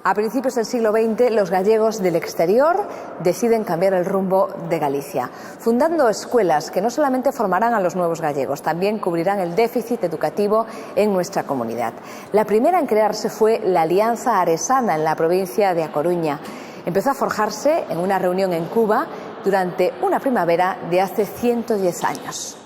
A principios del siglo XX, los gallegos del exterior deciden cambiar el rumbo de Galicia, fundando escuelas que no solamente formarán a los nuevos gallegos, también cubrirán el déficit educativo en nuestra comunidad. La primera en crearse fue la Alianza Aresana en la provincia de A Coruña. Empezó a forjarse en una reunión en Cuba durante una primavera de hace 110 años.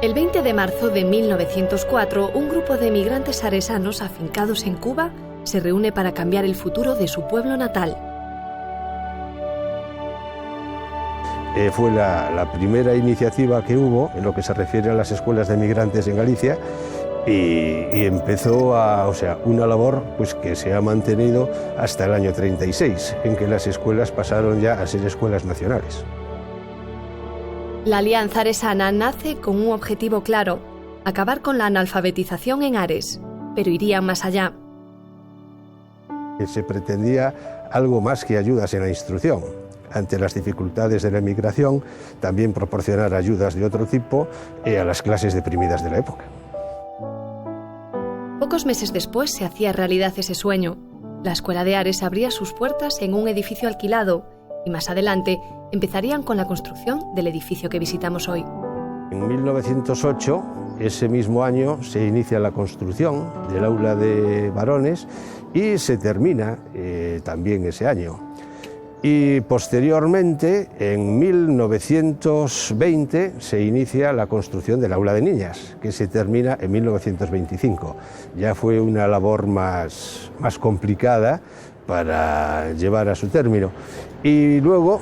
El 20 de marzo de 1904, un grupo de emigrantes aresanos afincados en Cuba se reúne para cambiar el futuro de su pueblo natal. Fue la primera iniciativa que hubo en lo que se refiere a las escuelas de emigrantes en Galicia y empezó una labor pues, que se ha mantenido hasta el año 36, en que las escuelas pasaron ya a ser escuelas nacionales. La Alianza Aresana nace con un objetivo claro: acabar con la analfabetización en Ares, pero iría más allá. Se pretendía algo más que ayudas en la instrucción. Ante las dificultades de la emigración, también proporcionar ayudas de otro tipo a las clases deprimidas de la época. Pocos meses después se hacía realidad ese sueño. La Escuela de Ares abría sus puertas en un edificio alquilado y más adelante empezarían con la construcción del edificio que visitamos hoy. En 1908, ese mismo año, se inicia la construcción del aula de varones y se termina también ese año. Y posteriormente, en 1920, se inicia la construcción del aula de niñas, que se termina en 1925. Ya fue una labor más complicada para llevar a su término. Y luego,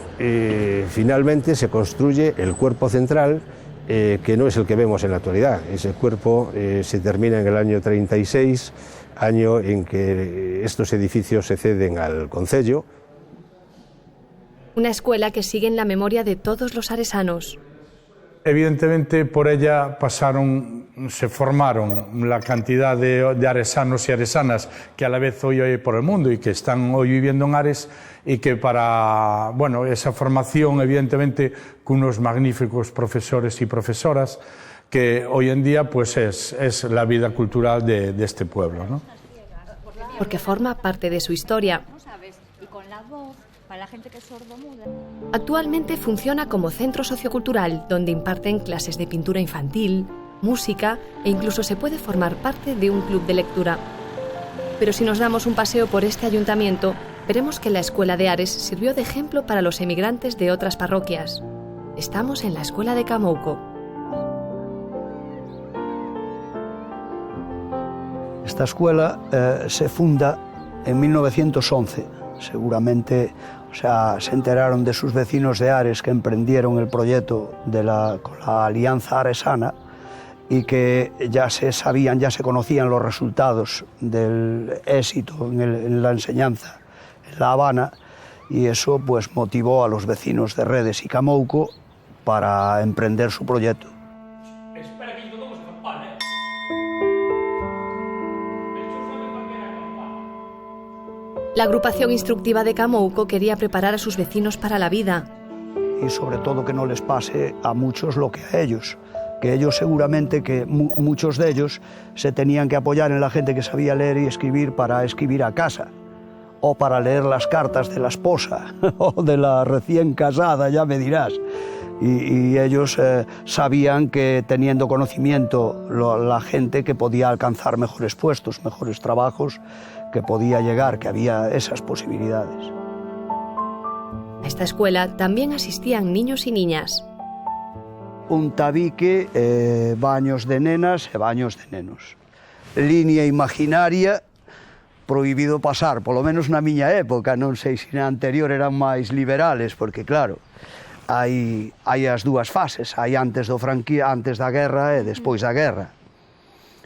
finalmente, se construye el cuerpo central, que no es el que vemos en la actualidad. Ese cuerpo se termina en el año 36, año en que estos edificios se ceden al concello. Una escuela que sigue en la memoria de todos los aresanos. Evidentemente, por ella se formaron la cantidad de aresanos y aresanas que a la vez hoy hay por el mundo y que están hoy viviendo en Ares, y que para esa formación, evidentemente, con unos magníficos profesores y profesoras, que hoy en día pues es la vida cultural de este pueblo, ¿no? Porque forma parte de su historia. Actualmente funciona como centro sociocultural donde imparten clases de pintura infantil, música e incluso se puede formar parte de un club de lectura. Pero si nos damos un paseo por este ayuntamiento, veremos que la Escuela de Ares sirvió de ejemplo para los emigrantes de otras parroquias. Estamos en la Escuela de Camouco. Esta escuela se funda en 1911. Seguramente se enteraron de sus vecinos de Ares que emprendieron el proyecto con la Alianza Aresana y que ya se conocían los resultados del éxito en la enseñanza en La Habana, y eso pues motivó a los vecinos de Redes y Camouco para emprender su proyecto. La agrupación instructiva de Camouco quería preparar a sus vecinos para la vida. Y sobre todo que no les pase a muchos lo que a ellos. Que ellos seguramente, muchos de ellos se tenían que apoyar en la gente que sabía leer y escribir para escribir a casa. O para leer las cartas de la esposa o de la recién casada, ya me dirás. Y ellos sabían que teniendo conocimiento la gente que podía alcanzar mejores puestos, mejores trabajos, que podía llegar, que había esas posibilidades. A esta escuela también asistían niños y niñas. Un tabique, baños de nenas e baños de nenos. Línea imaginaria, prohibido pasar, polo menos na miña época, non sei se na anterior eran máis liberales, porque claro, hai as dúas fases, hai antes da guerra e despois da guerra.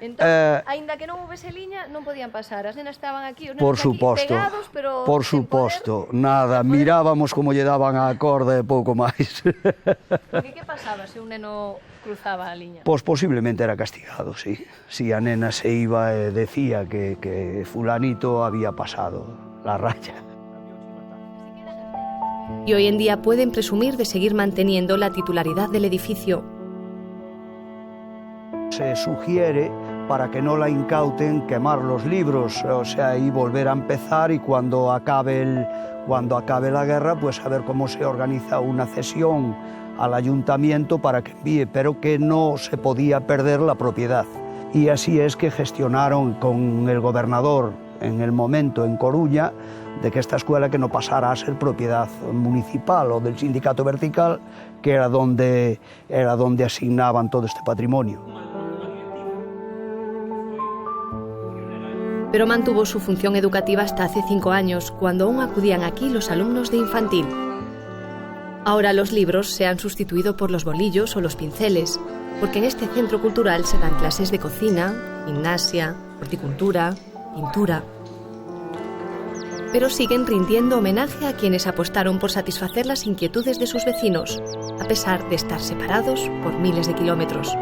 Entón, aínda que non houvese liña, non podían pasar. As nenas estaban aquí, os nenos Por aquí suposto, pegados, pero por sen suposto, poder, nada, mirábamos como lle daban a corda e pouco máis. Porque que pasaba se un neno cruzaba a liña? Pois posiblemente era castigado, sí. Si a nena se iba e decía que fulanito había pasado la raya. Y hoy en día pueden presumir de seguir manteniendo la titularidad del edificio. Se sugiere, para que no la incauten, quemar los libros, o sea, y volver a empezar, y cuando acabe la guerra, pues a ver cómo se organiza una cesión al ayuntamiento para que envíe, pero que no se podía perder la propiedad. Y así es que gestionaron con el gobernador en el momento en Coruña de que esta escuela que no pasara a ser propiedad municipal o del sindicato vertical, que era donde asignaban todo este patrimonio. Pero mantuvo su función educativa hasta hace 5 años, cuando aún acudían aquí los alumnos de infantil. Ahora los libros se han sustituido por los bolillos o los pinceles, porque en este centro cultural se dan clases de cocina, gimnasia, horticultura, pintura. Pero siguen rindiendo homenaje a quienes apostaron por satisfacer las inquietudes de sus vecinos, a pesar de estar separados por miles de kilómetros.